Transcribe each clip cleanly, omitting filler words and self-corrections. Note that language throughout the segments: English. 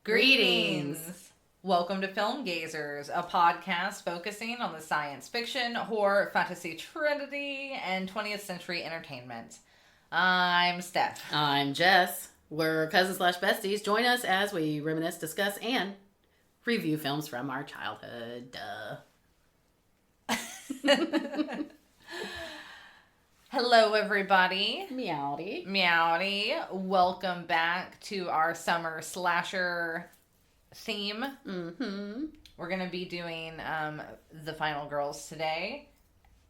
Greetings! Welcome to Film Gazers, a podcast focusing on the science fiction, horror, fantasy trinity, and 20th century entertainment. I'm Steph. I'm Jess. We're cousins/besties. Join us as we reminisce, discuss, and review films from our childhood. Hello, everybody. Meowdy. Meowdy. Welcome back to our summer slasher theme. Mm-hmm. We're going to be doing The Final Girls today.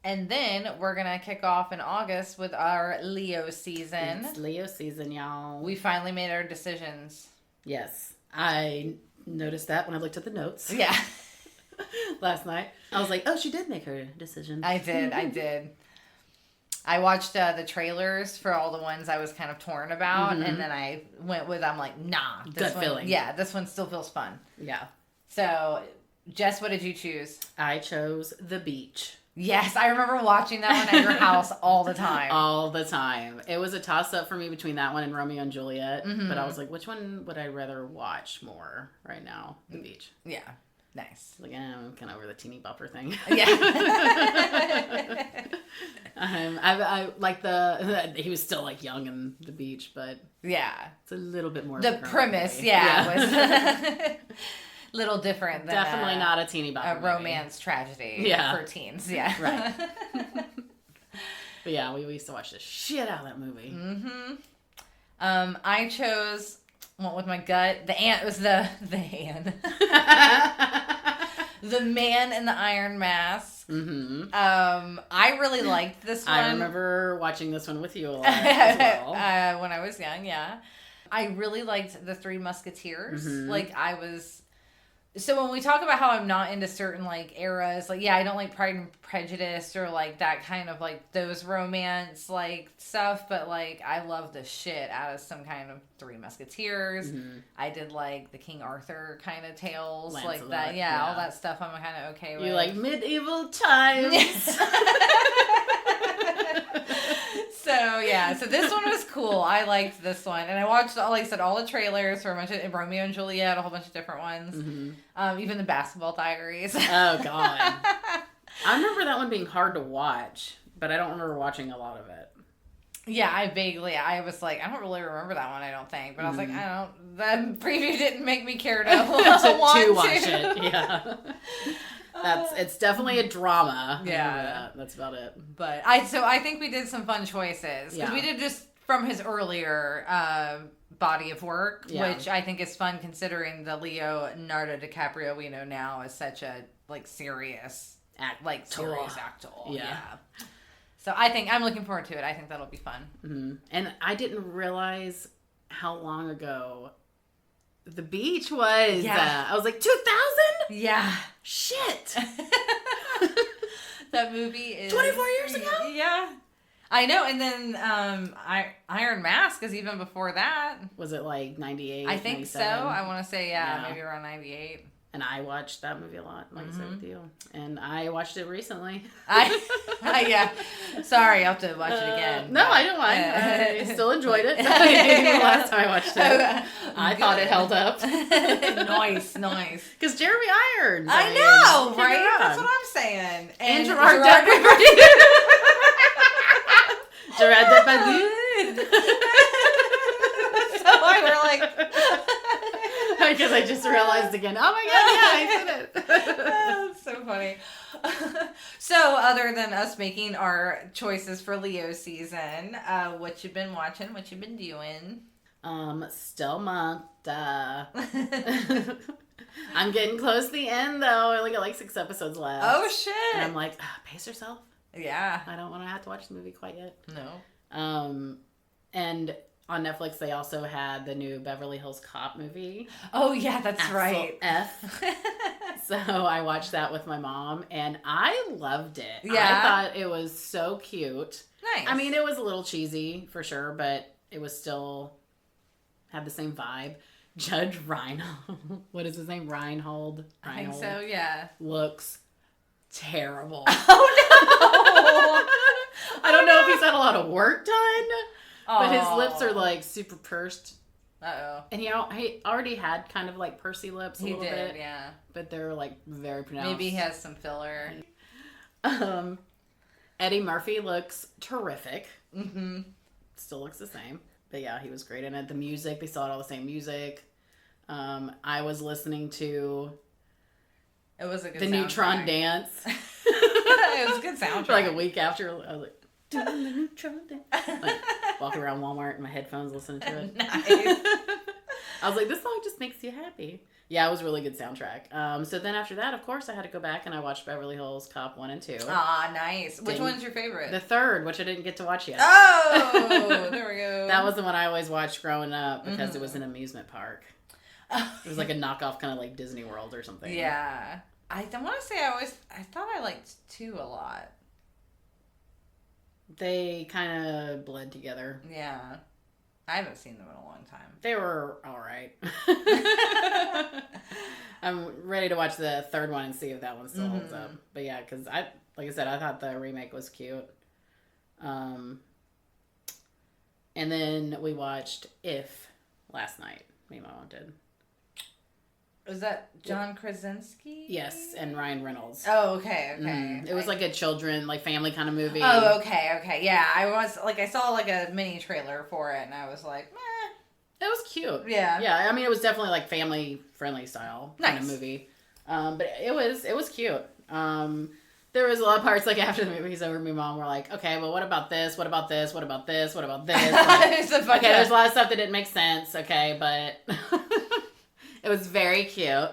And then we're going to kick off in August with our Leo season. It's Leo season, y'all. We finally made our decisions. Yes. I noticed that when I looked at the notes. Yeah. Last night. I was like, oh, she did make her decision. I did. I watched the trailers for all the ones I was kind of torn about, and then I went with, I'm like, nah. Gut feeling. Yeah, this one still feels fun. Yeah. So, Jess, what did you choose? I chose The Beach. Yes, I remember watching that one at your house all the time. All the time. It was a toss-up for me between that one and Romeo and Juliet, but I was like, which one would I rather watch more right now? The Beach. Yeah. Nice. Like, I'm kind of over the teeny bopper thing. Yeah. I like he was still like young in The Beach, but yeah, it's a little bit more. The premise, was a little different than definitely not a teeny bopper a romance tragedy for teens. Yeah, right. But yeah, we used to watch the shit out of that movie. Mm-hmm. I chose. Went with my gut. The ant was the ant. The Man in the Iron Mask. Mm-hmm. I really liked this one. I remember watching this one with you a lot as well. When I was young, yeah. I really liked The Three Musketeers. Mm-hmm. Like, so when we talk about how I'm not into certain, like, eras, like, yeah, I don't like Pride and Prejudice or, like, that kind of, like, those romance, like, stuff, but, like, I love the shit out of some kind of Three Musketeers. Mm-hmm. I did, like, the King Arthur kind of tales, Lancelot, like that. Yeah, all that stuff I'm kind of okay with. You like medieval times. So this one was cool. I liked this one. And I watched, like I said, all the trailers for a bunch of Romeo and Juliet, a whole bunch of different ones. Mm-hmm. Even the Basketball Diaries. Oh, God. I remember that one being hard to watch, but I don't remember watching a lot of it. Yeah, I was like, I don't really remember that one, I don't think. But I was like, the preview didn't make me care to watch it. Yeah. It's definitely a drama. Yeah. That's about it. But I think we did some fun choices. Because we did just from his earlier body of work, which I think is fun considering the Leonardo DiCaprio we know now is such a, like, serious actor. Yeah. So I think I'm looking forward to it. I think that'll be fun. Mm-hmm. And I didn't realize how long ago The Beach was. Yeah. I was like, 2000? Yeah. Shit. That movie is 24 years ago? Yeah. I know. And then Iron Mask is even before that. Was it like 98? I think 97? So. I want to say, maybe around 98. And I watched that movie a lot, like I said with you. And I watched it recently. Yeah. Sorry, I'll have to watch it again. No, I don't mind. I still enjoyed it. Last time I watched it. I thought it held up. Nice. Because Jeremy Irons. I know, right? That's what I'm saying. And Gerard Depardieu. Gerard Depardieu. So I were like... Because I just realized again, oh my God, yeah, I did it. That's so funny. So, other than us making our choices for Leo season, what you been watching, what you been doing? Still month. I'm getting close to the end, though. I only got like 6 episodes left. Oh, shit. And I'm like, pace yourself. Yeah. I don't want to have to watch the movie quite yet. No. And on Netflix, they also had the new Beverly Hills Cop movie. Oh, yeah, that's right. F. So I watched that with my mom, and I loved it. Yeah. I thought it was so cute. Nice. I mean, it was a little cheesy, for sure, but it was still had the same vibe. Judge Reinhold. What is his name? Reinhold? I think so, yeah. Looks terrible. Oh, no. I don't know if he's had a lot of work done. But his lips are like super pursed. Uh-oh. And he already had kind of like pursy lips a little bit. Yeah. But they're like very pronounced. Maybe he has some filler. Eddie Murphy looks terrific. Mm-hmm. Still looks the same. But yeah, he was great in it. The music, they saw it all the same music. I was listening to it was a good the soundtrack. Neutron Dance. It was a good soundtrack. For like a week after, I was like, doing the Neutron Dance. Like, walking around Walmart in my headphones listening to it. Nice. I was like, this song just makes you happy. Yeah, it was a really good soundtrack. So then after that, of course, I had to go back and I watched Beverly Hills Cop 1 and 2. Ah, nice. Which one's your favorite? The third, which I didn't get to watch yet. Oh, there we go. That was the one I always watched growing up because it was an amusement park. It was like a knockoff kind of like Disney World or something. Yeah. I want to say I thought I liked 2 a lot. They kind of bled together. Yeah. I haven't seen them in a long time. They were all right. I'm ready to watch the third one and see if that one still holds up. But yeah, because like I said, I thought the remake was cute. And then we watched If last night. Me and my mom did. Was that John Krasinski? Yes, and Ryan Reynolds. Oh, okay. It was like a children, like family kind of movie. Oh, okay. Yeah, I saw like a mini trailer for it, and I was like, meh. It was cute. Yeah. Yeah, I mean, it was definitely like family friendly style kind of movie. But it was cute. There was a lot of parts like after the movie was over, my mom were like, okay, well, what about this? What about this? What about this? What about this? Like, okay, there's a lot of stuff that didn't make sense. Okay, but it was very cute.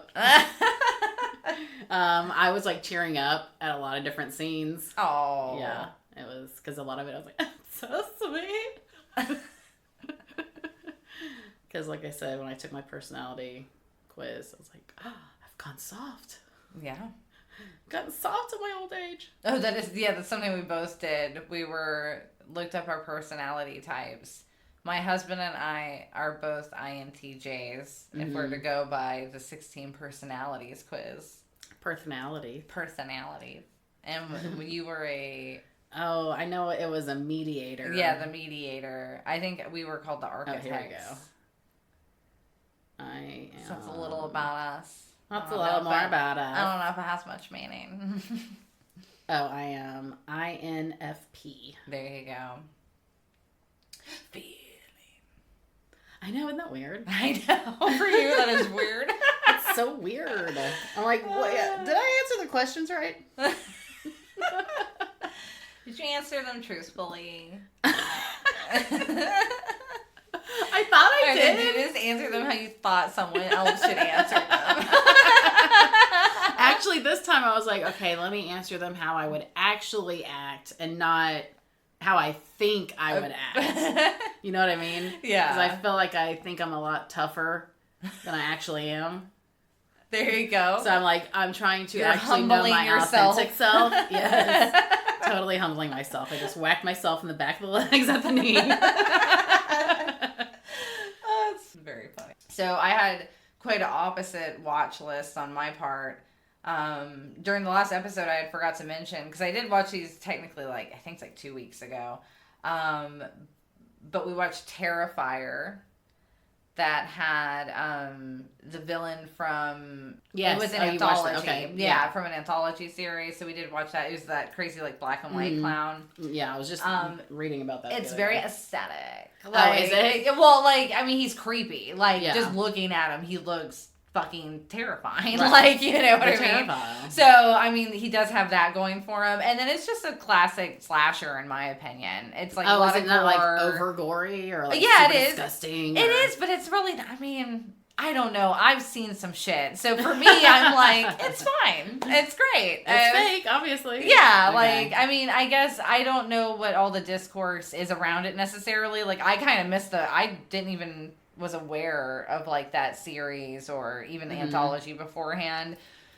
I was like cheering up at a lot of different scenes. Oh. Yeah, it was because a lot of it I was like, so sweet. Because like I said, when I took my personality quiz, I was like, oh, I've gone soft. Yeah. Gotten soft at my old age. Oh, that's something we both did. We looked up our personality types. My husband and I are both INTJs, if we're to go by the 16 personalities quiz. Personalities. And you were a... Oh, I know it was a mediator. Yeah, the mediator. I think we were called the architects. Oh, here we go. I am... So that's a little about us. That's a little more about us. I don't know if it has much meaning. Oh, I am INFP. There you go. Feeling. I know, isn't that weird? I know. For you, that is weird. It's so weird. I'm like, what? Did I answer the questions right? Did you answer them truthfully? I thought I did. Did you just answer them how you thought someone else should answer them? Actually, this time I was like, okay, let me answer them how I would actually act and not how I think I would act. You know what I mean? Yeah. Because I feel like I think I'm a lot tougher than I actually am. There you go. So I'm like, I'm trying to You're actually know my yourself. authentic self. Yes. Totally humbling myself. I just whacked myself in the back of the legs at the knee. That's very funny. So I had quite an opposite watch list on my part. During the last episode, I had forgot to mention, because I did watch these technically I think it's like 2 weeks ago. But we watched Terrifier. That had the villain from... Yes. It was an anthology. Okay. Yeah, from an anthology series. So we did watch that. It was that crazy black and white clown. Yeah, I was just reading about that. It's very aesthetic. Is it? Well, he's creepy. Just looking at him, he looks fucking terrifying. Right. You know what I mean? Terrifying. So, he does have that going for him. And then it's just a classic slasher, in my opinion. It's like a lot of gore. Not over gory or yeah, it is disgusting? It is, but it's really, I don't know. I've seen some shit. So for me, I'm like, it's fine. It's great. It's fake, obviously. Yeah, okay. I guess I don't know what all the discourse is around it necessarily. I kind of missed I didn't even was aware of that series or even the anthology beforehand.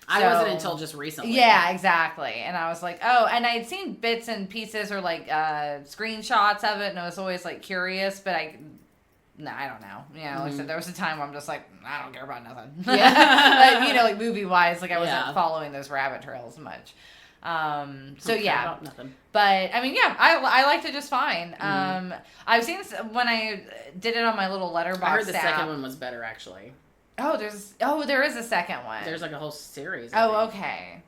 I wasn't until just recently. Yeah, exactly. And I was like, oh, and I had seen bits and pieces or screenshots of it, and I was always curious, but I don't know. Like I said, there was a time where I'm just like, I don't care about nothing. Yeah. Movie wise, I wasn't following those rabbit trails much. So yeah, nothing. But I mean, yeah, I liked it just fine. I've seen when I did it on my little Letterboxd I heard the app. second one was better, actually. There is a second one. There's like a whole series. Okay.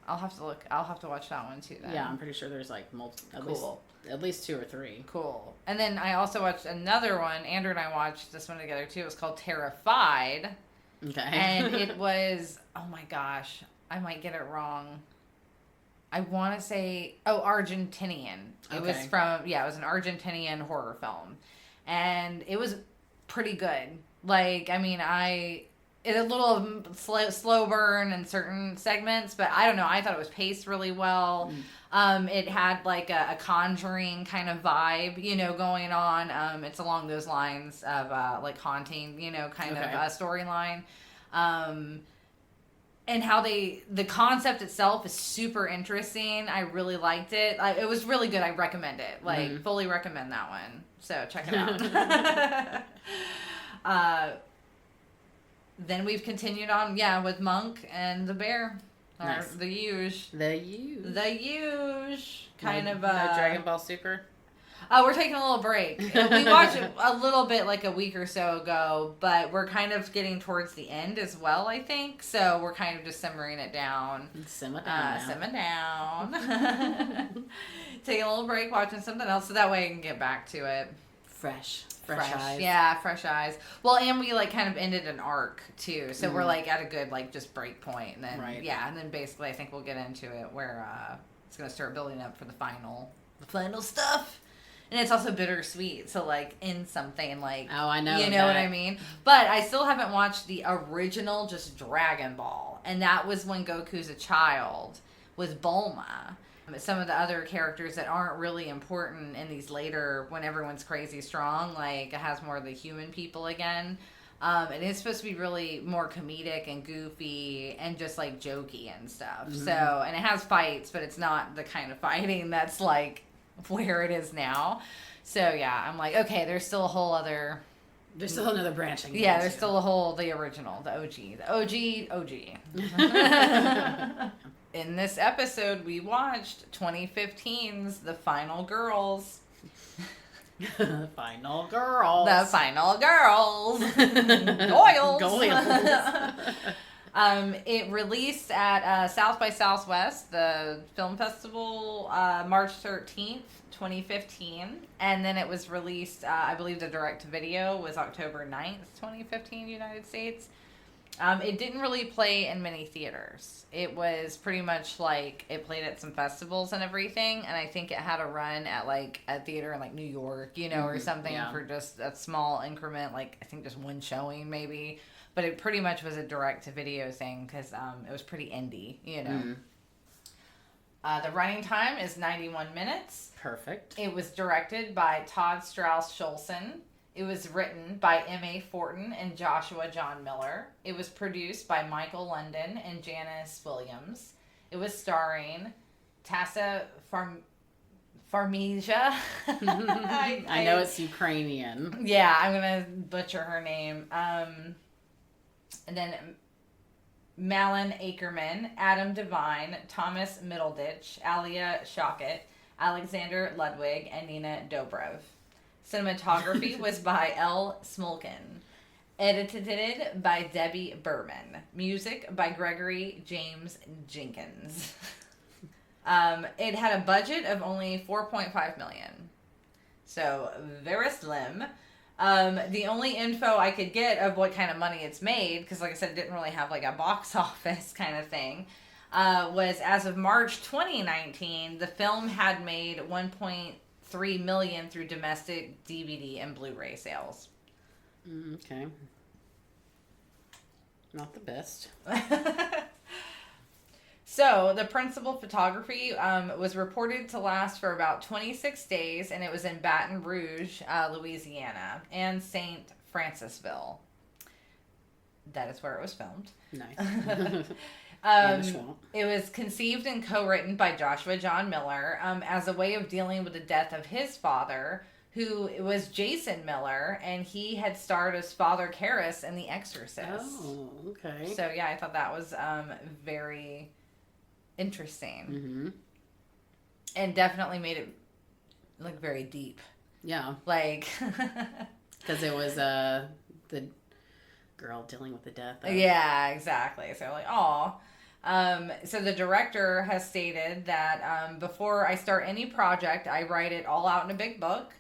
I'll have to look. I'll have to watch that one too. Then. Yeah, I'm pretty sure there's like at least 2 or 3. Cool. And then I also watched another one. Andrew and I watched this one together too. It was called Terrified. Okay. And it was, oh my gosh, I might get it wrong. I want to say, Argentinian. It was it was an Argentinian horror film. And it was pretty good. Like, I mean, it's a little slow burn in certain segments, but I don't know. I thought it was paced really well. It had like a Conjuring kind of vibe, going on. It's along those lines of like haunting, kind of storyline. And how the concept itself is super interesting. I really liked it. It was really good. I recommend it. Like, fully recommend that one. So check it out. Then we've continued on, with Monk and the Bear. Nice. The Huge. Kind of no Dragon Ball Super? We're taking a little break. We watched it a little bit like a week or so ago, but we're kind of getting towards the end as well, I think. So we're kind of just simmering it down. Simmer down. Taking a little break, watching something else, so that way I can get back to it. Fresh eyes. Yeah, fresh eyes. Well, and we like kind of ended an arc too, so we're like at a good like just break point, and then and then basically I think we'll get into it where it's gonna start building up for the final stuff. And it's also bittersweet, so like in something like I know you know what I mean. But I still haven't watched the original, just Dragon Ball, and that was when Goku's a child with Bulma. Some of the other characters that aren't really important in these later, when everyone's crazy strong, like it has more of the human people again. And it's supposed to be really more comedic and goofy and just like jokey and stuff. So, and it has fights, but it's not the kind of fighting that's like where it is now. So yeah, I'm like, okay, there's still a whole other... There's still another branching. Yeah, there's still the original, the OG. In this episode, we watched 2015's The Final Girls. The Final Girls. Goyles. It released at South by Southwest, the film festival, March 13th, 2015. And then it was released, I believe the direct-to-video was October 9th, 2015, United States. It didn't really play in many theaters. It was pretty much like it played at some festivals and everything, and I think it had a run at like a theater in like New York, or something for just a small increment, like I think just one showing maybe. But it pretty much was a direct-to-video thing because it was pretty indie, The running time is 91 minutes. Perfect. It was directed by Todd Strauss-Schulson. It was written by M.A. Fortin and Joshua John Miller. It was produced by Michael London and Janice Williams. It was starring Taissa Farmiga. I know it's Ukrainian. Yeah, I'm going to butcher her name. And then Malin Akerman, Adam Devine, Thomas Middleditch, Alia Shochet, Alexander Ludwig, and Nina Dobrev. Cinematography was by L. Smolkin. Edited by Debbie Berman. Music by Gregory James Jenkins. It had a budget of only $4.5 million. So, very slim. The only info I could get of what kind of money it's made, because like I said, it didn't really have like a box office kind of thing, was as of March 2019, the film had made $1.3 million through domestic DVD and Blu-ray sales. Okay. Not the best. So, the principal photography was reported to last for about 26 days, and it was in Baton Rouge, Louisiana, and St. Francisville. That is where it was filmed. Nice. It was conceived and co-written by Joshua John Miller as a way of dealing with the death of his father, who was Jason Miller, and he had starred as Father Karras in The Exorcist. Oh, okay. So, yeah, I thought that was very interesting. Mm-hmm. And definitely made it like very deep. Yeah. Like, because it was the girl dealing with the death of... Yeah, exactly. So like, aw. So the director has stated that before I start any project, I write it all out in a big book.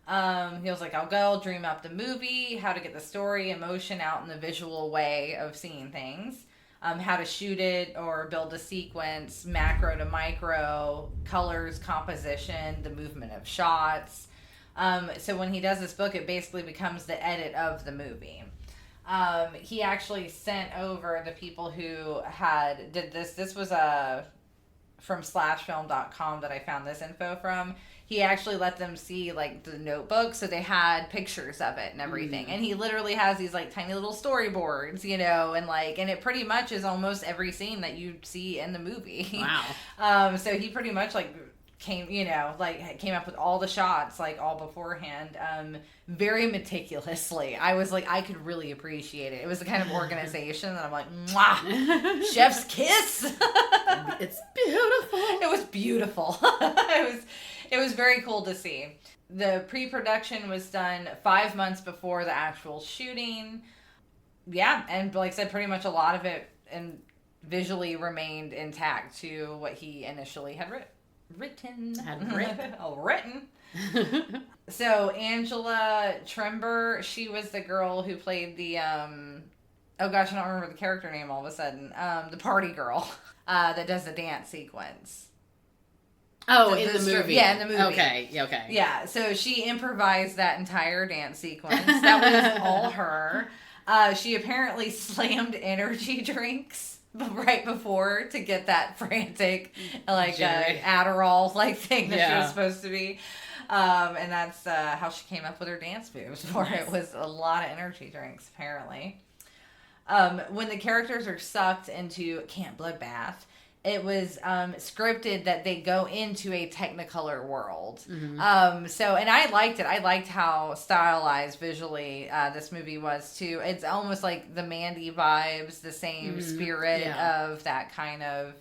He was like, I'll dream up the movie, how to get the story, emotion out in the visual way of seeing things, how to shoot it or build a sequence, macro to micro, colors, composition, the movement of shots. So when he does this book, it basically becomes the edit of the movie. He actually sent over the people who did this. This was from slashfilm.com that I found this info from. He actually let them see like the notebook, so they had pictures of it and everything. And he literally has these like tiny little storyboards, and it pretty much is almost every scene that you see in the movie. Wow. So he pretty much like came up with all the shots like all beforehand, very meticulously. I was like, I could really appreciate it. It was the kind of organization that I'm like, mwah, chef's kiss. It's beautiful. It was beautiful. It was very cool to see. The pre-production was done 5 months before the actual shooting. Yeah, and like I said, pretty much a lot of it and visually remained intact to what he initially had written. So Angela Trember, she was the girl who played the oh gosh, I don't remember the character name all of a sudden. The party girl that does the dance sequence. Oh, in the movie. Yeah, in the movie. Okay. Yeah, so she improvised that entire dance sequence. That was all her. She apparently slammed energy drinks right before to get that frantic, like Adderall like thing that she was supposed to be. And that's how she came up with her dance moves for it. It was a lot of energy drinks, apparently. When the characters are sucked into Camp Bloodbath, it was scripted that they go into a Technicolor world. Mm-hmm. And I liked it. I liked how stylized visually this movie was too. It's almost like the Mandy vibes, the same spirit of that kind of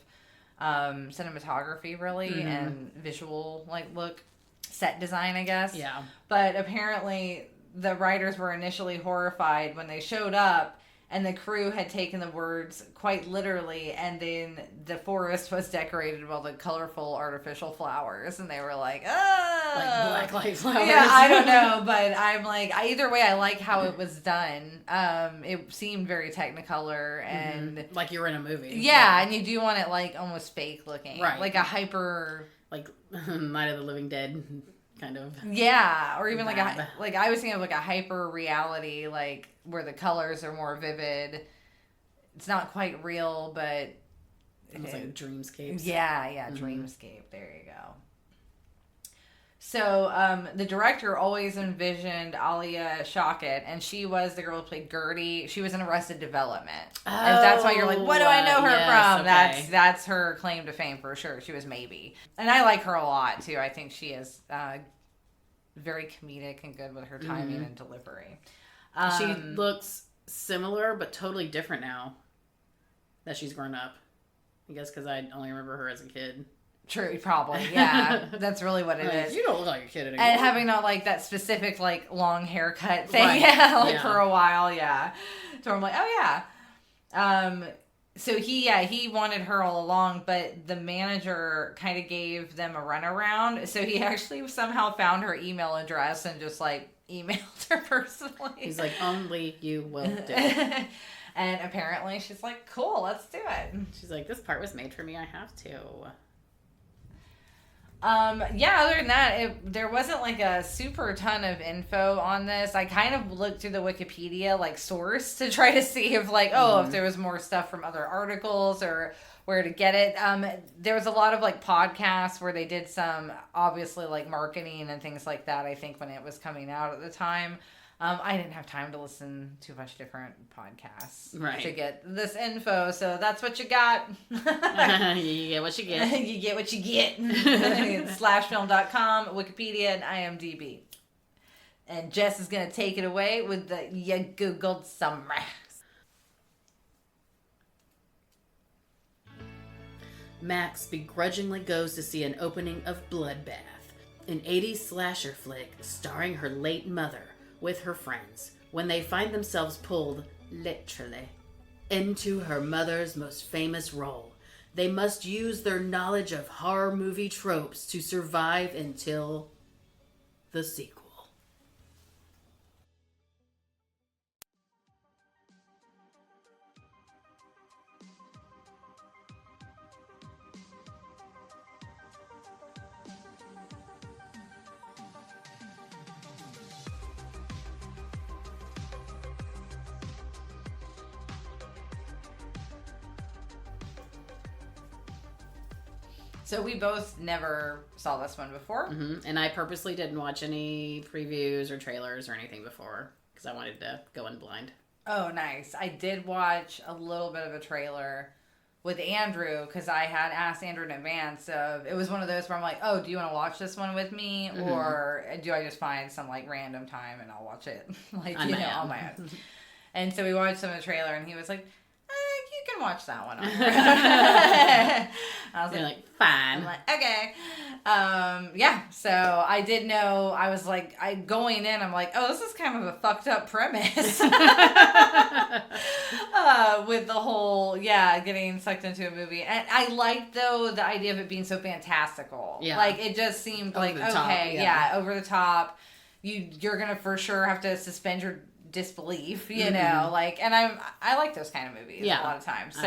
cinematography, really, and visual like look, set design, I guess. Yeah. But apparently, the writers were initially horrified when they showed up. And the crew had taken the words quite literally, and then the forest was decorated with all the colorful artificial flowers, and they were like, oh! Like Black Lives Flowers. Yeah, I don't know, but I'm like, either way, I like how it was done. It seemed very Technicolor, and... Like you were in a movie. Yeah, and you do want it, like, almost fake looking. Right. Like a hyper... Like Night of the Living Dead... kind of. Yeah, or even like I was thinking of like a hyper reality, like where the colors are more vivid. It's not quite real, but almost like dreamscapes. Yeah, dreamscape. There you go. So the director always envisioned Alia Shawkat, and she was the girl who played Gertie. She was in Arrested Development. Oh, and that's why you're like, what do I know her from? Okay. That's her claim to fame for sure. She was maybe. And I like her a lot too. I think she is very comedic and good with her timing and delivery. She looks similar but totally different now that she's grown up. I guess because I only remember her as a kid. True, probably. Yeah, that's really what it is. You don't look like a kid anymore. And having not like that specific like long haircut thing, for a while, So I'm like, oh yeah. So he wanted her all along, but the manager kind of gave them a runaround. So he actually somehow found her email address and just like emailed her personally. He's like, only you will do. And apparently she's like, cool, let's do it. She's like, this part was made for me. I have to. Other than that, there wasn't like a super ton of info on this. I kind of looked through the Wikipedia like source to try to see if like, if there was more stuff from other articles or where to get it. There was a lot of like podcasts where they did some obviously like marketing and things like that, I think, when it was coming out at the time. I didn't have time to listen to a bunch of different podcasts to get this info, so that's what you got. You get what you get. You get what you get. Slashfilm.com, Wikipedia, and IMDb. And Jess is going to take it away with the You Googled Summer. Max begrudgingly goes to see an opening of Bloodbath, an 80s slasher flick starring her late mother with her friends, when they find themselves pulled, literally, into her mother's most famous role. They must use their knowledge of horror movie tropes to survive until the sequel. So we both never saw this one before. Mm-hmm. And I purposely didn't watch any previews or trailers or anything before because I wanted to go in blind. Oh, nice. I did watch a little bit of a trailer with Andrew because I had asked Andrew in advance. It was one of those where I'm like, oh, do you want to watch this one with me? Mm-hmm. Or do I just find some like random time and I'll watch it on my own? And so we watched some of the trailer and he was like, you can watch that one. I was like, fine. I'm like, okay. Yeah. So I did know, I was like, going in, I'm like, oh, this is kind of a fucked up premise. With the whole, getting sucked into a movie. And I liked, though, the idea of it being so fantastical. Yeah. Like, it just seemed over like, okay, over the top. You're going to for sure have to suspend your disbelief, you know, like, and I like those kind of movies a lot of times. So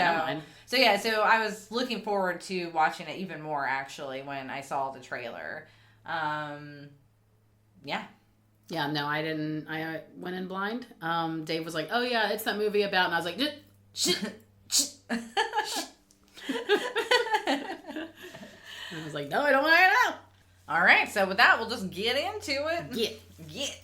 I was looking forward to watching it even more actually when I saw the trailer. Yeah, no, I didn't. I went in blind. Dave was like, "Oh yeah, it's that movie about," and I was like, "Shit." I was like, "No, I don't want to know." All right, so with that, we'll just get into it. Get.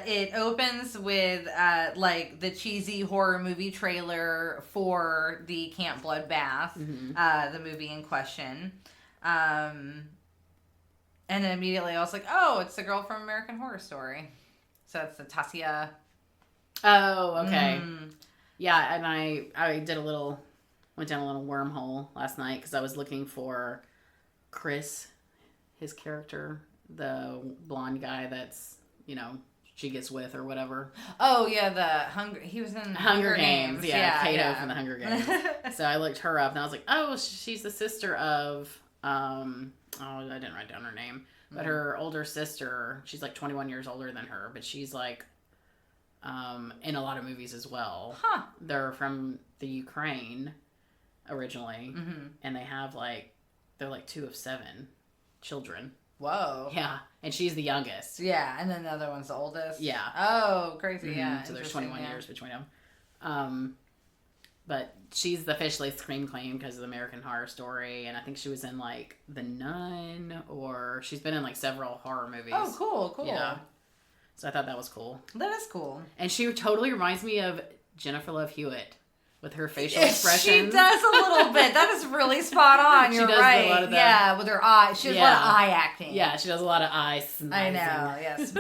It opens with like the cheesy horror movie trailer for the Camp Bloodbath, the movie in question. And then immediately I was like, oh, it's the girl from American Horror Story. So it's the Taissa. Oh, okay. Yeah, and I went down a little wormhole last night because I was looking for Chris, his character, the blonde guy that's, she gets with or whatever. Oh yeah, he was in Hunger Games. Yeah, Kato from the Hunger Games. So I looked her up and I was like, oh, she's the sister of I didn't write down her name, but her older sister. She's like 21 years older than her, but she's like in a lot of movies as well. Huh? They're from the Ukraine originally, and they have they're like 2 of 7 children. Whoa. Yeah. And she's the youngest. Yeah. And then the other one's the oldest. Yeah. Oh, crazy. Yeah. So there's 21 years between them. But she's officially Scream Queen because of the American Horror Story. And I think she was in The Nun, or she's been in several horror movies. Oh, cool. Yeah. So I thought that was cool. That is cool. And she totally reminds me of Jennifer Love Hewitt. With her facial expressions. She does a little bit. That is really spot on. You're right. A lot of that. Yeah, with her eyes. She does a lot of eye acting. Yeah, she does a lot of eye smizing. I know, yes.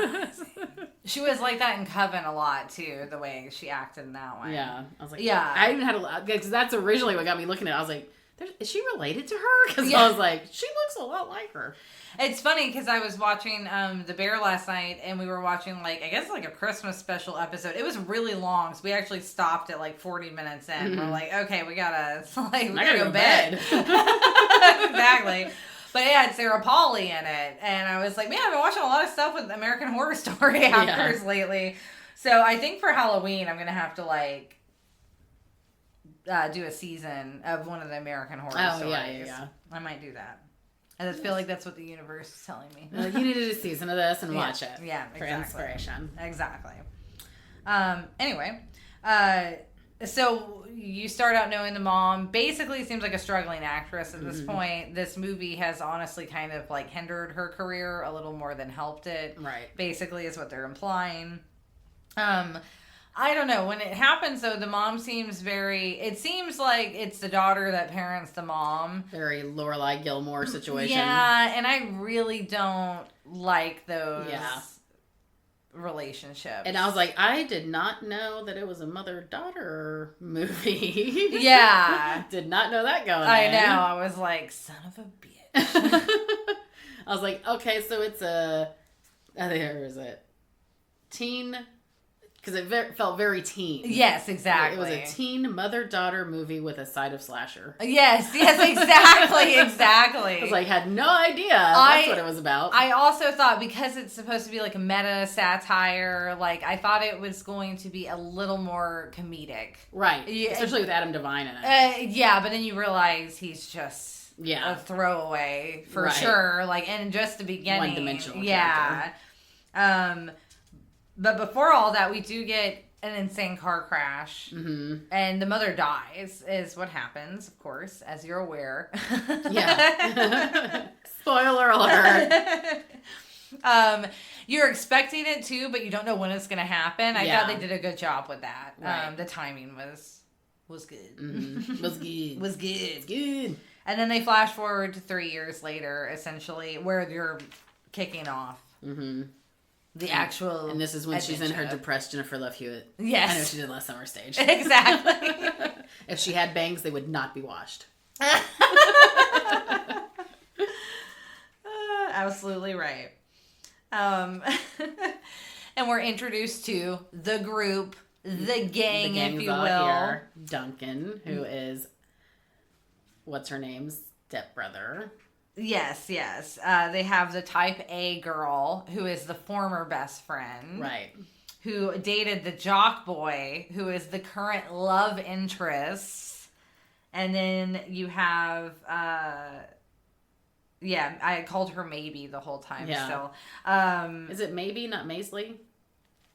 She was like that in Coven a lot, too, the way she acted in that one. Yeah. I was like, I even had because that's originally what got me looking at it. I was like, is she related to her? Because I was like, she looks a lot like her. It's funny because I was watching The Bear last night, and we were watching I guess a Christmas special episode. It was really long, so we actually stopped at 40 minutes in. We're like, okay, we gotta we gotta go to bed. Exactly. But it had Sarah Pauli in it, and I was like, man, I've been watching a lot of stuff with American Horror Story actors lately. So I think for Halloween, I'm gonna have to do a season of one of the American Horror Stories. Yeah. I might do that. I just feel like that's what the universe is telling me. You need to do a season of this and watch it. Yeah, exactly. For inspiration. Exactly. Anyway, so you start out knowing the mom. Basically, seems like a struggling actress at this point. This movie has honestly kind of hindered her career a little more than helped it. Right. Basically, is what they're implying. I don't know. When it happens, though, the mom seems it seems like it's the daughter that parents the mom. Very Lorelai Gilmore situation. Yeah, and I really don't like those relationship. And I was like, I did not know that it was a mother-daughter movie. Yeah. Did not know that going I know. I was like, son of a bitch. I was like, okay, so it's a, I think there was a teen, because it felt very teen. Yes, exactly. It was a teen mother-daughter movie with a side of slasher. Yes, exactly. I was like, had no idea that's what it was about. I also thought, because it's supposed to be like a meta satire, like I thought it was going to be a little more comedic. Right. Yeah, especially with Adam Devine in it. Yeah, but then you realize he's just a throwaway for sure. Like, and just the beginning. One-dimensional character. But before all that, we do get an insane car crash. Mm-hmm. And the mother dies, is what happens, of course, as you're aware. Yeah. Spoiler alert. You're expecting it too, but you don't know when it's going to happen. I thought they did a good job with that. Right. The timing was good. Mm-hmm. Was good. Was good. It's good. And then they flash forward to 3 years later, essentially, where you're kicking off. Mm-hmm. The actual And this is when she's in her depressed Jennifer Love Hewitt. Yes. I know she did last summer stage. Exactly. If she had bangs, they would not be washed. Absolutely right. And we're introduced to the group, the gang if you will. Here. Duncan, who is, what's her name's stepbrother. Yes. They have the type A girl, who is the former best friend. Right. Who dated the jock boy, who is the current love interest. And then you have, I called her Maybe the whole time still. Is it Maybe, not Maisley?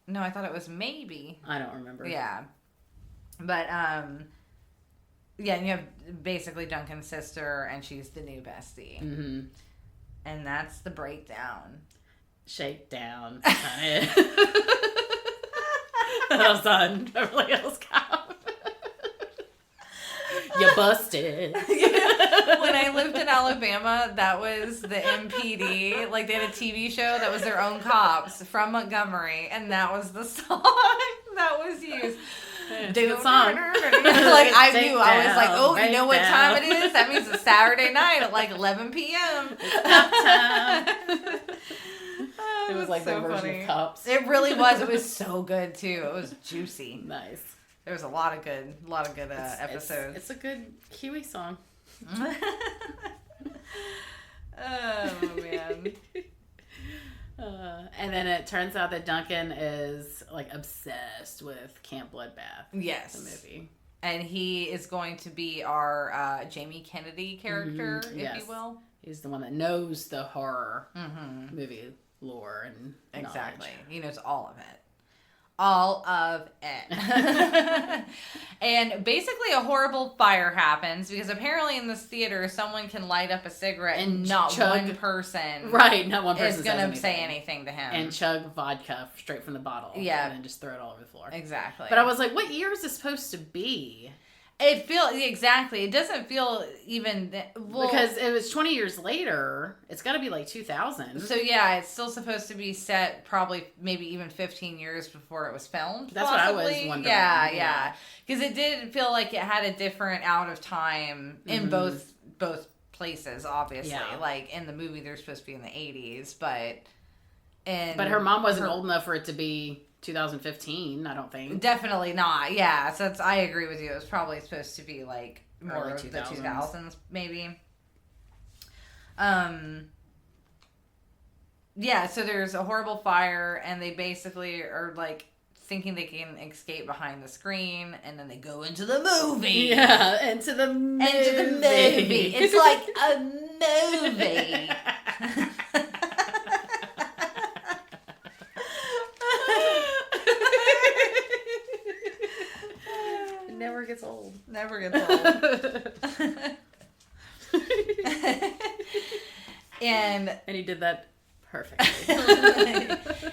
No, I thought it was Maybe. I don't remember. Yeah. But, and you have basically Duncan's sister, and she's the new bestie. Mm-hmm. And that's the breakdown. Shakedown. That was on Beverly Hills Cop. You busted. When I lived in Alabama, that was the MPD. Like, they had a TV show that was their own cops from Montgomery, and that was the song that was used. It's a good song. Like, I knew. I was like, oh, you know what time it is? That means it's Saturday night at like 11 p.m. It was like so the version of Cops. It really was. It was so good too. It was juicy. Nice. There was a lot of good episodes. It's a good Kiwi song. Oh man. And then it turns out that Duncan is like obsessed with Camp Bloodbath. Yes. The movie. And he is going to be our Jamie Kennedy character, if you will. He's the one that knows the horror movie lore and exactly. knowledge. He knows all of it. All of it. And basically a horrible fire happens because apparently in this theater someone can light up a cigarette and not one person not one person is going to say anything to him. And chug vodka straight from the bottle. Yeah. And then just throw it all over the floor. Exactly. But I was like, what year is this supposed to be? It doesn't feel even because it was 20 years later. It's got to be like 2000. So yeah, it's still supposed to be set probably maybe even 15 years before it was filmed. That's possibly what I was wondering. Yeah. Because it did feel like it had a different out of time in both places. Obviously, like in the movie, they're supposed to be in the 80s, but her mom wasn't old enough for it to be 2015, I don't think. Definitely not. Yeah, so I agree with you. It was probably supposed to be like more early of 2000s. The 2000s, maybe. Yeah, so there's a horrible fire, and they basically are like thinking they can escape behind the screen, and then they go into the movie. Yeah, into the movie. It's like a movie. Never gets old. Never gets old. And he did that perfectly.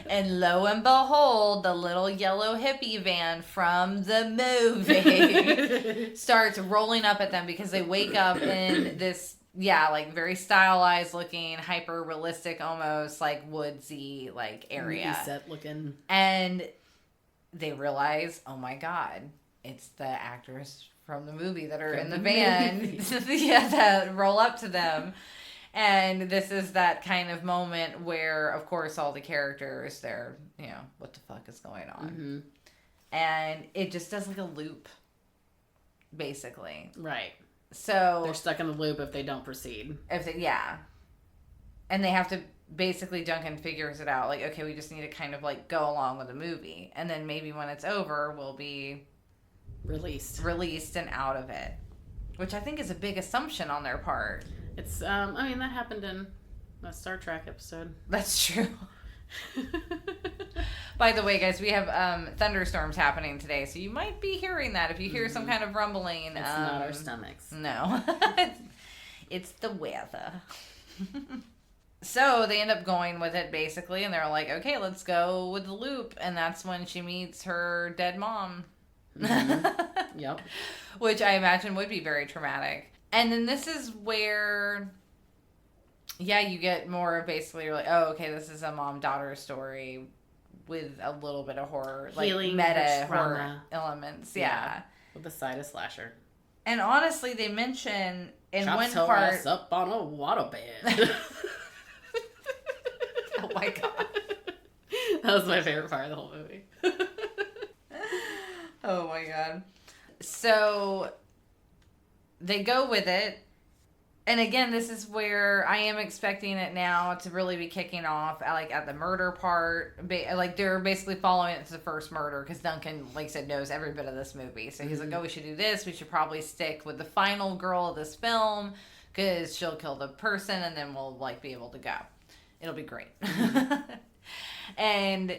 And lo and behold, the little yellow hippie van from the movie starts rolling up at them because they wake up in this yeah, like very stylized looking, hyper realistic, almost like woodsy like area. Movie set looking. And they realize, oh my God, it's the actors from the movie that are in the van. Yeah, that roll up to them. And this is that kind of moment where, of course, all the characters, they're, what the fuck is going on? Mm-hmm. And it just does like a loop, basically. Right. So they're stuck in the loop if they don't proceed. Yeah. And they have to, basically Duncan figures it out. Like, okay, we just need to kind of like go along with the movie. And then maybe when it's over, we'll be released and out of it. Which I think is a big assumption on their part. It's, that happened in a Star Trek episode. That's true. By the way, guys, we have thunderstorms happening today, so you might be hearing that. If you hear some kind of rumbling, it's not our stomachs. No, it's the weather. So they end up going with it basically, and they're like, "Okay, let's go with the loop," and that's when she meets her dead mom. Mm-hmm. Yep. Which I imagine would be very traumatic. And then this is where, yeah, you get more of basically, you're like, oh, okay, this is a mom-daughter story with a little bit of horror, like healing, meta horror elements. Yeah. With a side of slasher. And honestly, they mention in Chops one part... ass up on a waterbed. Oh my God. That was my favorite part of the whole movie. Oh my God. So they go with it. And again, this is where I am expecting it now to really be kicking off at the murder part. Like they're basically following it to the first murder because Duncan, like I said, knows every bit of this movie. So he's like, oh, we should do this. We should probably stick with the final girl of this film because she'll kill the person and then we'll be able to go. It'll be great. And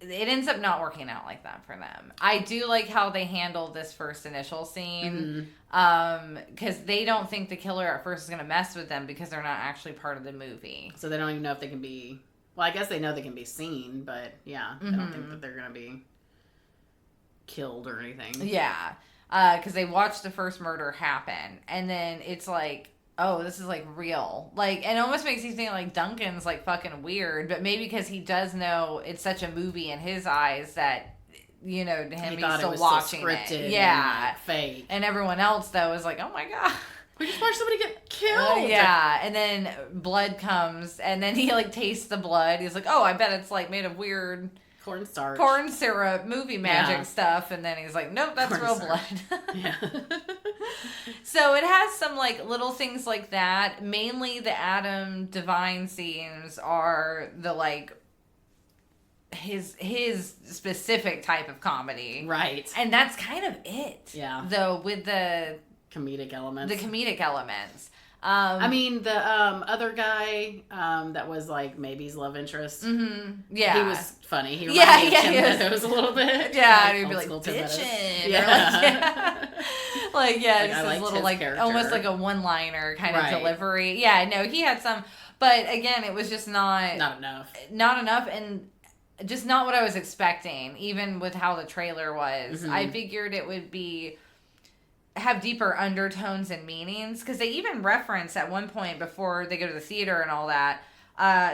it ends up not working out like that for them. I do like how they handled this first initial scene. Because they don't think the killer at first is going to mess with them because they're not actually part of the movie. So they don't even know if they can be... Well, I guess they know they can be seen, but yeah, they don't think that they're going to be killed or anything. Yeah. Because they watch the first murder happen. And then it's like, oh, this is real. And it almost makes you think Duncan's fucking weird. But maybe because he does know it's such a movie in his eyes that... to him, he's still watching it. Yeah. And fake. And everyone else, though, is like, oh my God. We just watched somebody get killed. Yeah. And then blood comes, and then he, tastes the blood. He's like, oh, I bet it's, made of weird... cornstarch. Corn syrup, movie magic stuff. And then he's like, nope, that's real blood. Yeah. So it has some, little things like that. Mainly the Adam Devine scenes are the, his specific type of comedy. Right. And that's kind of it. Yeah. Though with the comedic elements. The other guy that was maybe's love interest. Mm-hmm. Yeah. He was funny. He reminded me of Tim Meadows a little bit. Yeah, and he'd be like, bitchin'. Yeah. Just this little almost like a one-liner kind of delivery. Yeah, no, he had some, but again, it was just not enough, and just not what I was expecting, even with how the trailer was. I figured it would have deeper undertones and meanings, because they even reference at one point before they go to the theater and all that,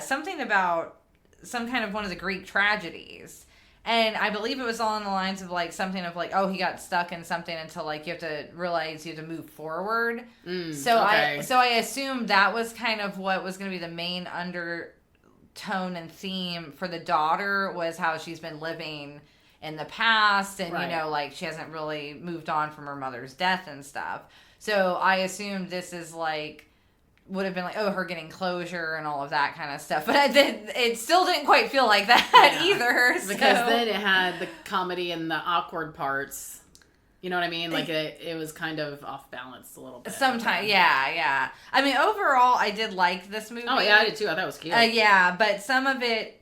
something about some kind of one of the Greek tragedies. And I believe it was along the lines of something of oh, he got stuck in something until you have to realize you have to move forward. I assumed that was kind of what was going to be the main undertone and theme for the daughter, was how she's been living in the past, and she hasn't really moved on from her mother's death and stuff. So I assumed this is would have been her getting closure and all of that kind of stuff, but it still didn't quite feel like that either. Because then it had the comedy and the awkward parts. You know what I mean? It was kind of off balance a little bit. Sometimes, yeah. I mean, overall, I did like this movie. Oh yeah, I did too. I thought it was cute. Yeah, but some of it,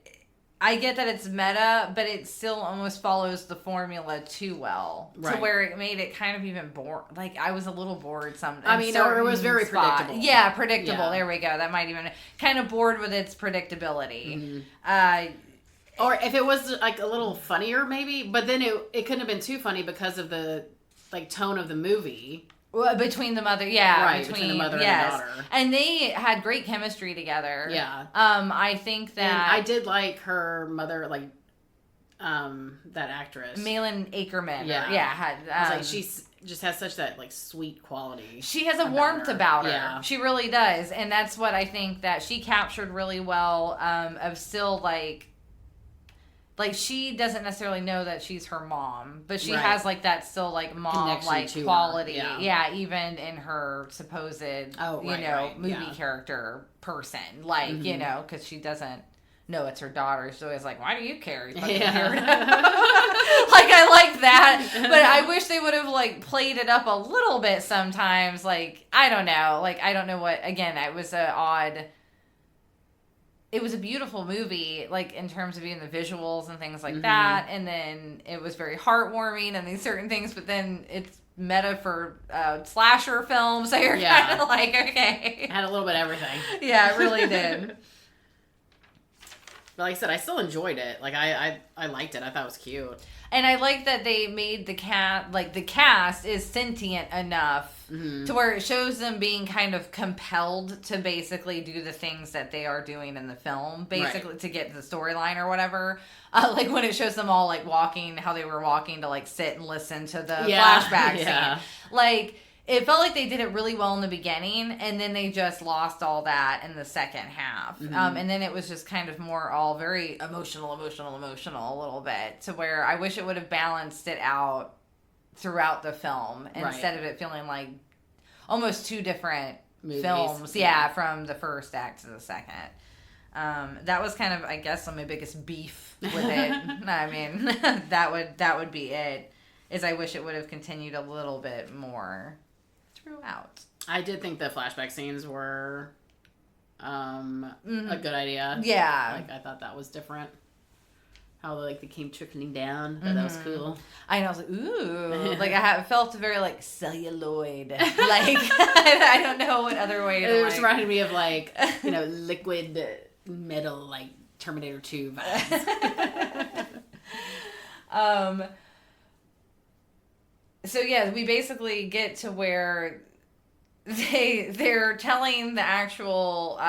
I get that it's meta, but it still almost follows the formula too well. Right. To where it made it kind of even boring. I was a little bored sometimes. I mean, or it was very predictable. Yeah, predictable. Yeah. There we go. That might even... Kind of bored with its predictability. Mm-hmm. Or if it was a little funnier maybe, but then it couldn't have been too funny because of the tone of the movie. Between the mother, yeah. Right, between the mother and the daughter. And they had great chemistry together. Yeah. I think that... And I did like her mother, like, that actress. Malin Akerman. Yeah. Yeah. I was like, she's just has such that, like, sweet quality. She has a warmth about her. Yeah. She really does. And that's what I think that she captured really well, of still, like, she doesn't necessarily know that she's her mom, but she has, like, that still, like, mom-like quality. Yeah, even in her supposed, movie character person. Like, you know, because she doesn't know it's her daughter. She's always like, why do you care? You fucking weird. Like, I like that. But I wish they would have, like, played it up a little bit sometimes. Like, I don't know. Like, I don't know what, again, it was an odd... It was a beautiful movie, like, in terms of even the visuals and things like that. And then it was very heartwarming and these certain things, but then it's meta for slasher films. So you're kind of like, okay. It had a little bit of everything. Yeah, it really did. But like I said, I still enjoyed it. Like, I liked it. I thought it was cute. And I like that they made the cast is sentient enough to where it shows them being kind of compelled to basically do the things that they are doing in the film, basically to get the storyline or whatever. Like when it shows them all like walking, how they were walking to like sit and listen to the flashback scene. Like, it felt like they did it really well in the beginning, and then they just lost all that in the second half. And then it was just kind of more all very emotional a little bit, to where I wish it would have balanced it out throughout the film instead of it feeling like almost two different films. From the first act to the second. That was kind of, I guess, my biggest beef with it. I mean, that would be it. Is I wish it would have continued a little bit more throughout. I did think the flashback scenes were a good idea. Yeah. Like, I thought that was different. How, like, they came trickling down. But that was cool. I know. I was like, ooh. Like, I felt very, like, celluloid. Like, I don't know what other way to, it just reminded me of, like, you know, liquid metal, like, Terminator 2 vibes. So yeah, we basically get to where they're telling the actual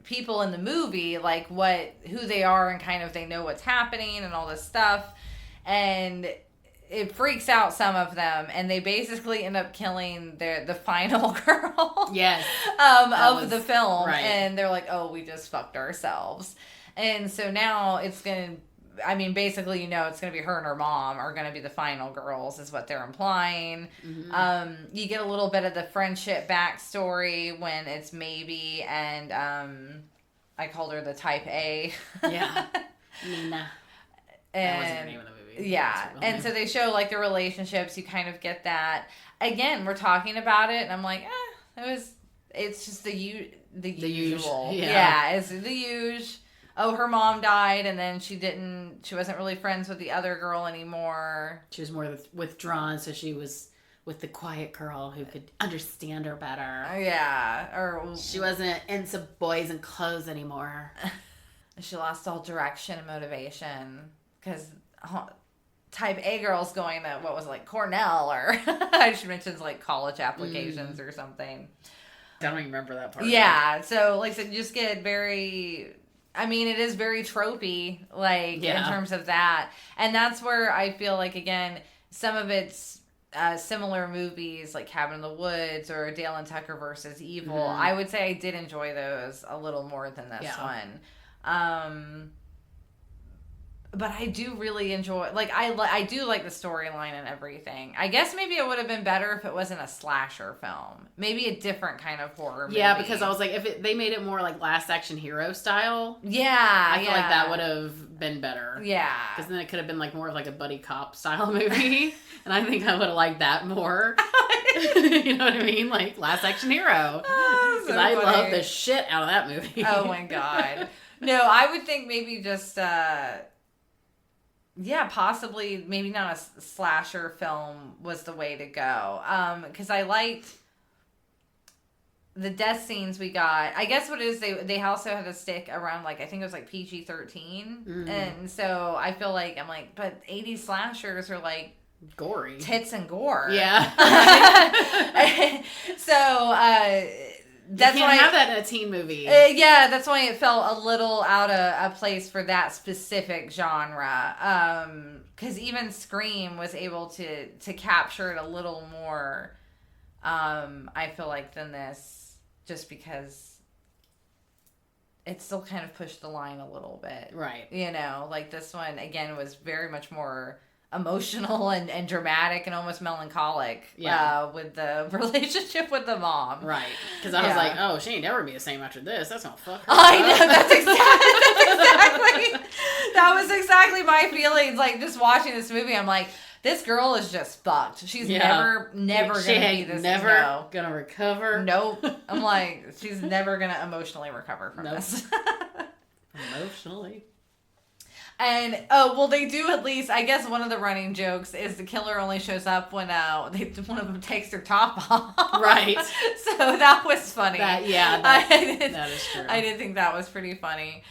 people in the movie like who they are, and kind of they know what's happening and all this stuff, and it freaks out some of them, and they basically end up killing the final girl. Yes. Of the film, and they're like, oh, we just fucked ourselves, and so now it's gonna. I mean, basically, you know, it's going to be her and her mom are going to be the final girls, is what they're implying. You get a little bit of the friendship backstory when it's Maybe and I called her the Type A. Yeah. Nina. And, that wasn't her name in the movie. Yeah. And so they show, like, the relationships. You kind of get that. Again, we're talking about it, and I'm like, it's just the usual. Yeah, it's the usual. Oh, her mom died, and then she wasn't really friends with the other girl anymore. She was more withdrawn, so she was with the quiet girl who could understand her better. Yeah. Or she wasn't into boys and clothes anymore. She lost all direction and motivation, because Type A girl's going to, what was it, like Cornell, or she mentions like college applications or something. I don't even remember that part. Yeah. So, like I said, you just get very... I mean, it is very tropey, like, in terms of that. And that's where I feel like, again, some of it's similar movies, like Cabin in the Woods or Dale and Tucker versus Evil. I would say I did enjoy those a little more than this one. But I do really enjoy, like, I do like the storyline and everything. I guess maybe it would have been better if it wasn't a slasher film. Maybe a different kind of horror movie. Yeah, because I was like, they made it more like Last Action Hero style. Yeah, I feel like that would have been better. Yeah. Because then it could have been like more of like a buddy cop style movie. And I think I would have liked that more. You know what I mean? Like Last Action Hero. Because I love the shit out of that movie. Oh my God. No, I would think maybe just... yeah, possibly, maybe not a slasher film was the way to go. Because I liked the death scenes we got. I guess what it is, they also had to stick around, like, I think it was like PG-13. And so I feel like, I'm like, but 80s slashers are like gory. Tits and gore. Yeah. So, that's you can't have that in a teen movie. Yeah, that's why it felt a little out of a place for that specific genre. Because even Scream was able to capture it a little more, I feel like, than this, just because it still kind of pushed the line a little bit. Right. You know, like this one, again, was very much more emotional and dramatic and almost melancholic with the relationship with the mom. Right. Because I was like, oh, she ain't never be the same after this. That's gonna fuck her. I know, that's exactly that was exactly my feelings. Like, just watching this movie, I'm like, this girl is just fucked. She's never gonna be this. Never gonna recover. Nope. I'm like, she's never gonna emotionally recover from this. Emotionally. And, they do at least, I guess one of the running jokes is the killer only shows up when one of them takes their top off. Right. So that was funny. That is true. I did think that was pretty funny.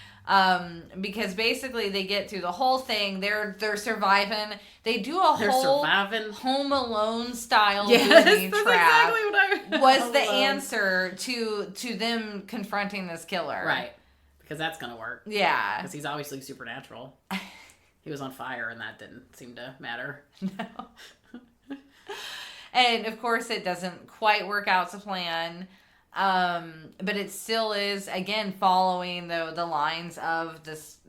Because basically they get through the whole thing. They're surviving. They do whole Home Alone style movie trap. Exactly what was the answer to them confronting this killer. Right. Because that's going to work. Yeah. Because he's obviously supernatural. He was on fire and that didn't seem to matter. No. And of course it doesn't quite work out to plan. But it still is, again, following the lines of this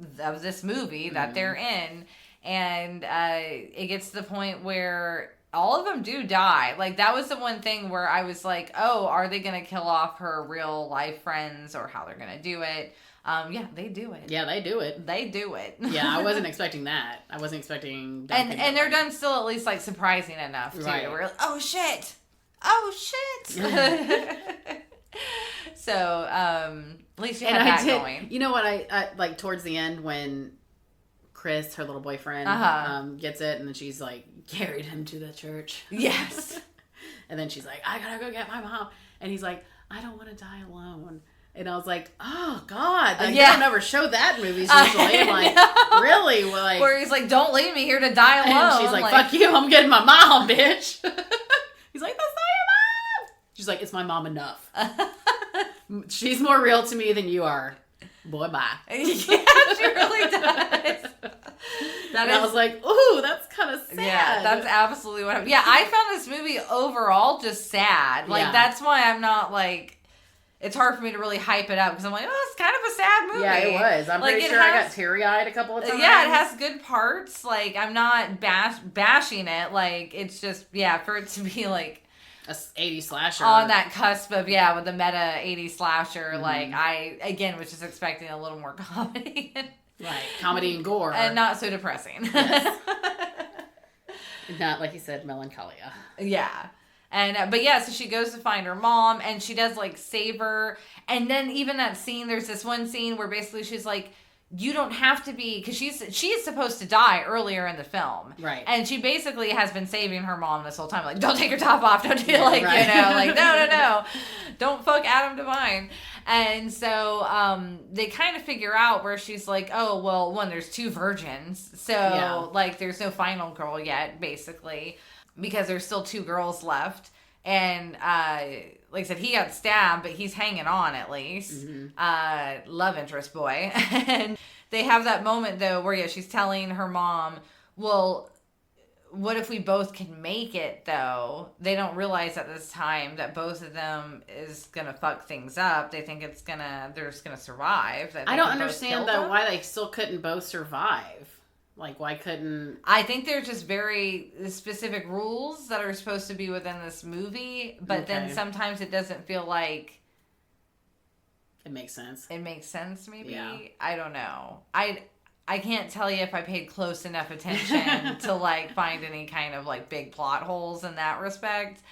movie that they're in. And it gets to the point where all of them do die. Like, that was the one thing where I was like, oh, are they going to kill off her real life friends or how they're going to do it? Yeah, they do it. Yeah, they do it. They do it. Yeah, I wasn't expecting that. I wasn't expecting... And they're done still at least, like, surprising enough, too. Right. We're like, oh, shit! Oh, shit! So, at least you had that going. You know what, I like, towards the end, when Chris, her little boyfriend, gets it, and then she's, like, carried him to the church. Yes. And then she's like, I gotta go get my mom. And he's like, I don't want to die alone. And I was like, oh, God. Like, they don't ever show that in movies usually. I'm like, really? Well, like, where he's like, don't leave me here to die alone. And she's like, fuck you, I'm getting my mom, bitch. He's like, that's not your mom. She's like, it's my mom enough. She's more real to me than you are. Boy, bye. Yeah, she really does. I was like, ooh, that's kind of sad. Yeah, that's absolutely what happened. Yeah, I found this movie overall just sad. Like, that's why I'm not, like... It's hard for me to really hype it up because I'm like, oh, it's kind of a sad movie. Yeah, it was. I'm pretty sure I got teary-eyed a couple of times. Yeah, it has good parts. Like, I'm not bashing it. Like, it's just, for it to be, like... a 80s slasher. On that cusp of, with the meta 80s slasher. Like, I, again, was just expecting a little more comedy. Right, comedy and gore. And not so depressing. Yes. Not, like you said, melancholia. Yeah. And, so she goes to find her mom, and she does, like, save her. And then even that scene, there's this one scene where basically she's like, you don't have to be, because she's supposed to die earlier in the film. Right. And she basically has been saving her mom this whole time. Like, don't take your top off. Don't do like, no. Don't fuck Adam Devine. And so they kind of figure out where she's like, oh, well, one, there's 2 virgins. So, like, there's no final girl yet, basically. Because there's still 2 girls left. And, like I said, he got stabbed, but he's hanging on at least. Mm-hmm. Love interest boy. And they have that moment, though, where, she's telling her mom, well, what if we both can make it, though? They don't realize at this time that both of them is going to fuck things up. They think they're just going to survive. I don't understand, though, why they still couldn't both survive. Like, why couldn't... I think there's just very specific rules that are supposed to be within this movie, but then sometimes it doesn't feel like... It makes sense. It makes sense, maybe? Yeah. I don't know. I can't tell you if I paid close enough attention to, like, find any kind of, like, big plot holes in that respect.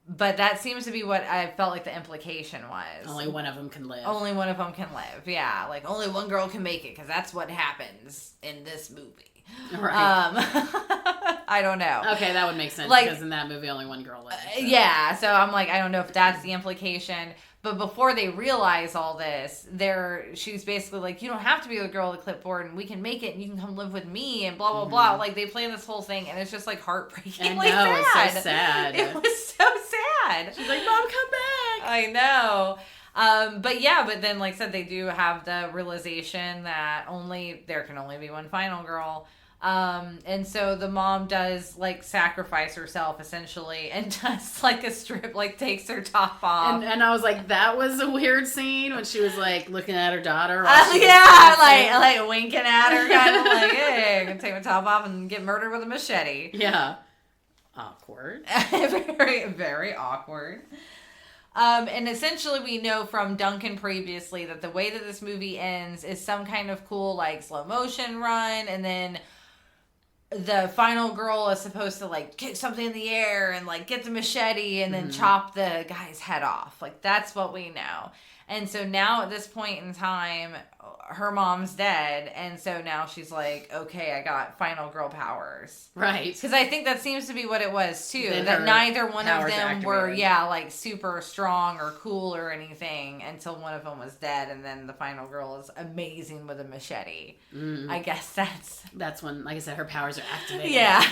But that seems to be what I felt like the implication was. Only one of them can live. Only one of them can live, yeah. Like, only one girl can make it, because that's what happens in this movie. Right. I don't know. Okay, that would make sense, because in that movie, only one girl lives. So. Yeah, so I'm like, I don't know if that's the implication. But before they realize all this, she's basically like, you don't have to be the girl with the clipboard, and we can make it, and you can come live with me, and blah, blah, blah. Like, they plan this whole thing, and it's just, like, heartbreaking. I know, it's so sad. It was so sad. She's like, Mom, come back. I know. But then, like I said, they do have the realization that there can only be one final girl. And so the mom does, like, sacrifice herself, essentially, and does, like, a strip, like, takes her top off. And I was like, that was a weird scene when she was, like, looking at her daughter. Like winking at her, kind of like, hey, I'm going to take my top off and get murdered with a machete. Yeah. Awkward. Very, very awkward. And essentially we know from Duncan previously that the way that this movie ends is some kind of cool, like, slow motion run, and then the final girl is supposed to, like, kick something in the air and, like, get the machete and then chop the guy's head off. Like, that's what we know. And so now at this point in time, her mom's dead, and so now she's like, okay, I got final girl powers. Right. Because I think that seems to be what it was, too. Then that neither one of them were, like, super strong or cool or anything until one of them was dead, and then the final girl is amazing with a machete. I guess that's when, like I said, her powers are activated. Yeah.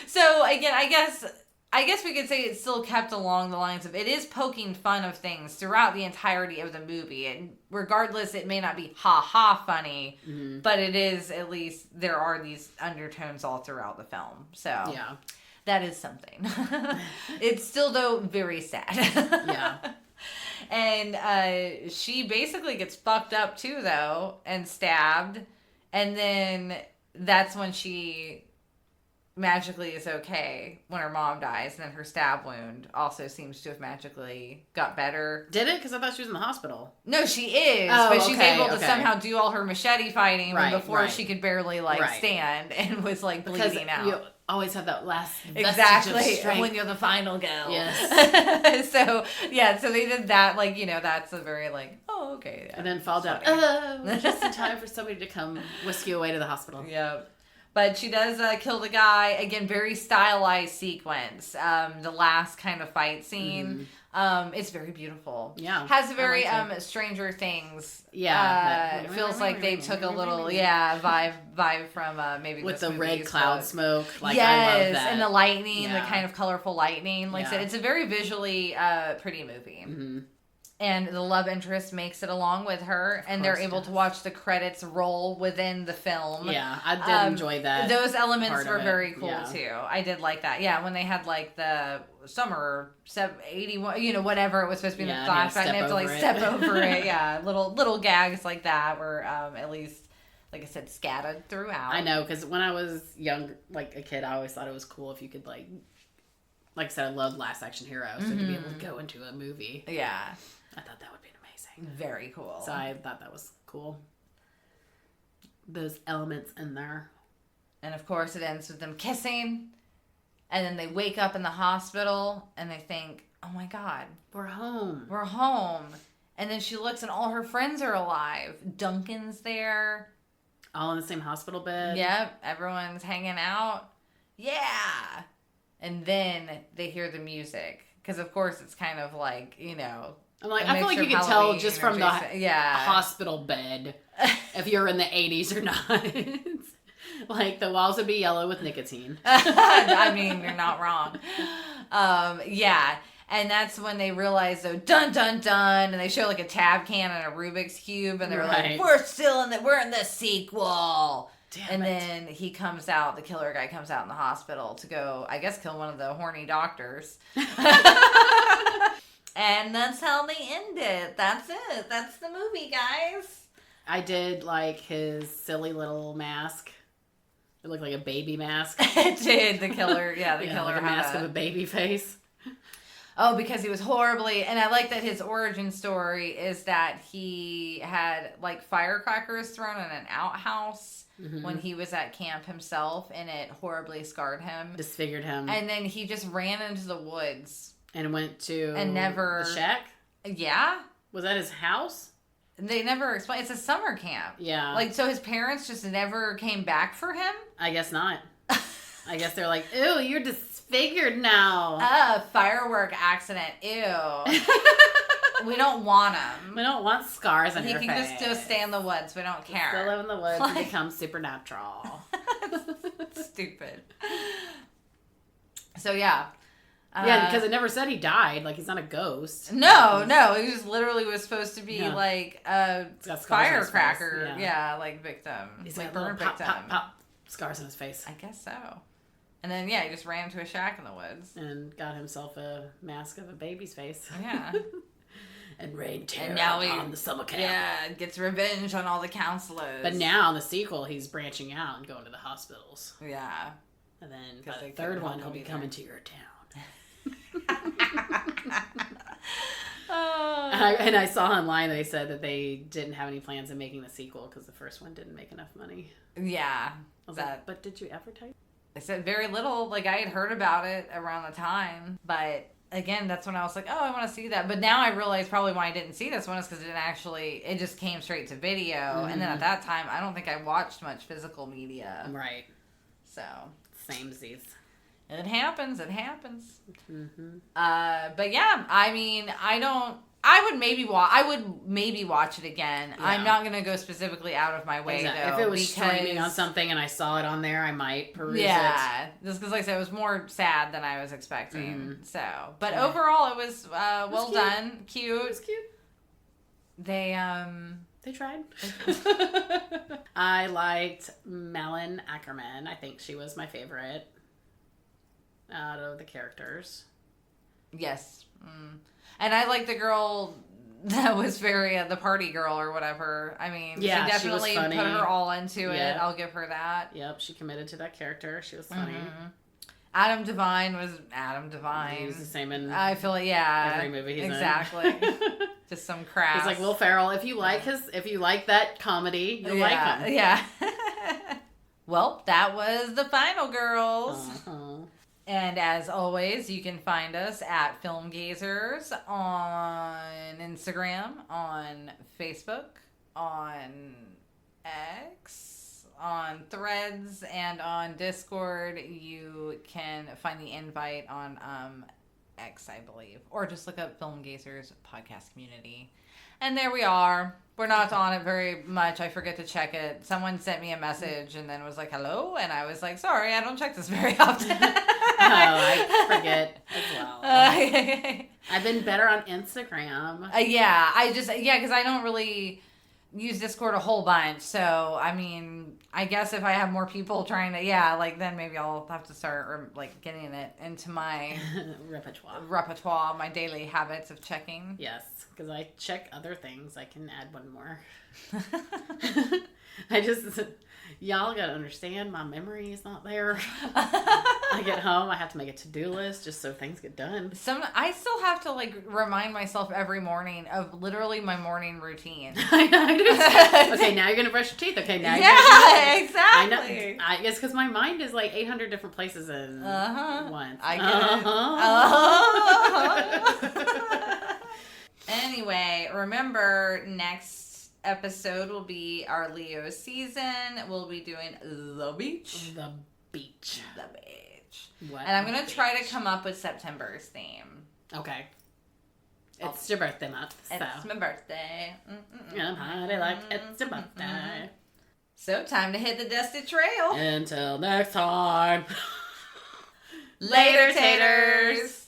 So, again, I guess we could say it's still kept along the lines of, it is poking fun of things throughout the entirety of the movie. And regardless, it may not be ha-ha funny, but it is, at least, there are these undertones all throughout the film. So, yeah, that is something. It's still, though, very sad. Yeah. And she basically gets fucked up, too, though, and stabbed. And then that's when she magically is okay when her mom dies, and then her stab wound also seems to have magically got better. Did it? Because I thought she was in the hospital. No, she is, but she's able to somehow do all her machete fighting before she could barely stand and was, like, bleeding out. You always have that last exactly when you're the final girl. Yes. So they did that, like, you know, that's a very, like, oh, okay. Yeah, and then fall down. Just in time for somebody to come whisk you away to the hospital. Yeah. But she does kill the guy. Again, very stylized sequence. The last kind of fight scene. It's very beautiful. Yeah. Has a very Stranger Things. Yeah. It feels like they took a little, vibe from maybe with the red cloud smoke. Like, yes, I love that. And the lightning, the kind of colorful lightning. Like I said, it's a very visually pretty movie. Mm-hmm. And the love interest makes it along with her, and they're able to watch the credits roll within the film. Yeah, I did enjoy that. Those elements were very cool, too. I did like that. Yeah, when they had, like, the summer 81, you know, whatever it was supposed to be in the flashback, and they have to, like, step over it. Yeah, little gags like that were at least, like I said, scattered throughout. I know, because when I was young, like a kid, I always thought it was cool if you could, like I said, I loved Last Action Hero, so to be able to go into a movie. Yeah. I thought that would be amazing. Very cool. So I thought that was cool. Those elements in there. And of course it ends with them kissing. And then they wake up in the hospital and they think, oh my God. We're home. We're home. And then she looks and all her friends are alive. Duncan's there. All in the same hospital bed. Yep. Everyone's hanging out. Yeah. And then they hear the music. Because of course it's kind of like, you know... I'm like, I feel like you can tell just from the hospital bed if you're in the 80s or not. Like, the walls would be yellow with nicotine. I mean, you're not wrong. Yeah. And that's when they realize, though, dun, dun, dun. And they show, like, a tab can and a Rubik's Cube. And they're like, we're in the sequel. Damn it. Then he comes out, the killer guy comes out in the hospital to go, I guess, kill one of the horny doctors. And that's how they end it. That's it. That's the movie, guys. I did like his silly little mask. It looked like a baby mask. It did. The killer, the killer like a mask of a baby face. Oh, because he was horribly... And I like that his origin story is that he had, like, firecrackers thrown in an outhouse when he was at camp himself, and it horribly scarred him. Disfigured him. And then he just ran into the woods. And went to the shack? Yeah. Was that his house? They never explained. It's a summer camp. Yeah. Like, so his parents just never came back for him? I guess not. I guess they're like, ew, you're disfigured now. Firework accident. Ew. We don't want him. We don't want scars on your face. He can just stay in the woods. We don't care. Still live in the woods and become supernatural. Stupid. So, yeah. Yeah, because it never said he died. Like, he's not a ghost. No. He just literally was supposed to be like a firecracker. Yeah, like victim. He's like burn victim. Pop, scars on his face. I guess so. And then, he just ran into a shack in the woods. And got himself a mask of a baby's face. Yeah. And rained terror on the summer camp. Yeah, gets revenge on all the counselors. But now, in the sequel, he's branching out and going to the hospitals. Yeah. And then, by the third one, he'll be coming to your town. And I saw online they said that they didn't have any plans of making the sequel because the first one didn't make enough money. Yeah. I was like, but did you advertise? I said very little. Like, I had heard about it around the time, but again, that's when I was like, oh, I want to see that. But now I realize probably why I didn't see this one is because it just came straight to video. Mm-hmm. And then at that time, I don't think I watched much physical media. Right. So. Samesies. It happens. Mm-hmm. But yeah, I mean, I would maybe watch it again. Yeah. I'm not going to go specifically out of my way, though. If it was streaming on something and I saw it on there, I might peruse it. Yeah, just because, like I said, it was more sad than I was expecting. Mm-hmm. So, but overall, it was well done. Cute. It was cute. They tried. I liked Malin Ackerman. I think she was my favorite out of the characters. Yes. And I like the girl that was the party girl or whatever. I mean, she definitely put her all into it. I'll give her that. Yep, she committed to that character. She was funny. Mm-hmm. Adam Devine was Adam Devine. He was the same in I feel like every movie he's in. Exactly. Just some crap. He's like Will Ferrell. If you like that comedy, you'll like him. Yeah. Well, that was the final girls. Uh-huh. And as always, you can find us at Film Gazers on Instagram, on Facebook, on X, on Threads, and on Discord. You can find the invite on X, I believe. Or just look up Film Gazers Podcast Community. And there we are. We're not on it very much. I forget to check it. Someone sent me a message and then was like, hello? And I was like, sorry, I don't check this very often. I forget as well. I've been better on Instagram. Because I don't really use Discord a whole bunch. So, I mean, I guess if I have more people trying to, then maybe I'll have to start, getting it into my repertoire, my daily habits of checking. Yes, because I check other things. I can add one more. Y'all gotta understand, my memory is not there. I get home, I have to make a to-do list just so things get done. I still have to remind myself every morning of literally my morning routine. I do. Okay, now you're gonna brush your teeth. Okay, now you're exactly. I know. It's because my mind is 800 different places in once. I get it. Anyway, remember next episode will be our Leo season. We'll be doing the beach. The beach. And I'm going to try to come up with September's theme. Okay. It's your birthday month. It's my birthday. I'm hardly like it's your birthday. So time to hit the dusty trail. Until next time. Later, taters.